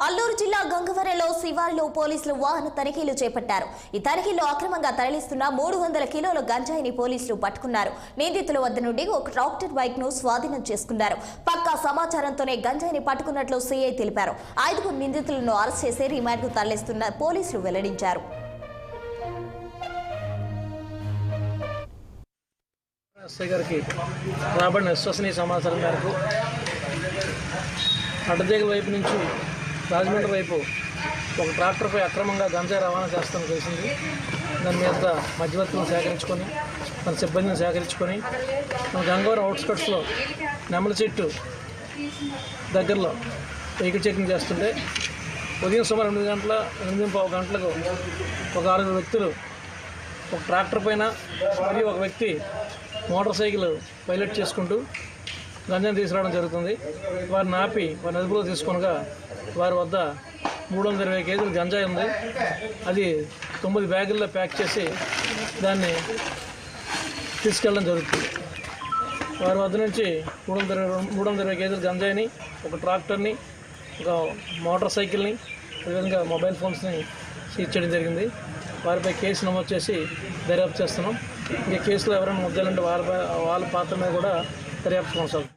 అల్లూరు జిల్లా గంగవరంలో శివారులో పోలీసులు వాహన తనిఖీలు చేపట్టారు. ఈ తనిఖీల్లో అక్రమంగా తరలిస్తున్న 300 కిలోల గంజాయిని పోలీసులు పట్టుకున్నారు. నిందితుల వద్ద నుండి ఒక ట్రాక్టర్ బైక్ ను స్వాధీనం చేసుకున్నారు. పక్కా సమాచారంతోనే గంజాయిని పట్టుకున్నట్లు సీఐ తెలిపారు. 5 నిందితులను అరెస్ట్ చేసి రిమాండ్ కు తరలిస్తున్న పోలీసులు వెల్లడించారు. ఎస్ఐ గారికి రాబడిన విశ్వసనీయ సమాచారం మేరకు అడ్డదేగ వైపు నుంచి రాజమండ్రి వైపు ఒక ట్రాక్టర్పై అక్రమంగా గంజాయి రవాణా చేస్తాను తెలిసింది. దాని మీద మధ్యవర్తులను సేకరించుకొని మన సిబ్బందిని సేకరించుకొని మన గంగవరం అవుట్స్కట్స్లో నెమలి చెట్టు దగ్గరలో వెహికల్ చెకింగ్ చేస్తుంటే ఉదయం సుమారు 8:15 గంటలకు ఒక 6 వ్యక్తులు ఒక ట్రాక్టర్ పైన మరియు ఒక వ్యక్తి మోటార్ సైకిల్ పైలట్ చేసుకుంటూ గంజాయిని తీసుకురావడం జరుగుతుంది. వారిని ఆపి వారిని అదుపులో తీసుకొనగా వారి వద్ద 320 కేజీలు గంజాయి ఉంది. అది 9 బ్యాగుల్లో ప్యాక్ చేసి దాన్ని తీసుకెళ్ళడం జరుగుతుంది. వారి వద్ద నుంచి 320 కేజీల గంజాయిని, ఒక ట్రాక్టర్ని, ఒక మోటార్ సైకిల్ని, అదేవిధంగా మొబైల్ ఫోన్స్ని సీజ్ చేయడం జరిగింది. వారిపై కేసు నమోదు చేసి దర్యాప్తు చేస్తున్నాం. ఈ కేసులో ఎవరైనా ముద్దాలంటే వాళ్ళ పాత్ర మీద కూడా దర్యాప్తు కొనసాగుతుంది.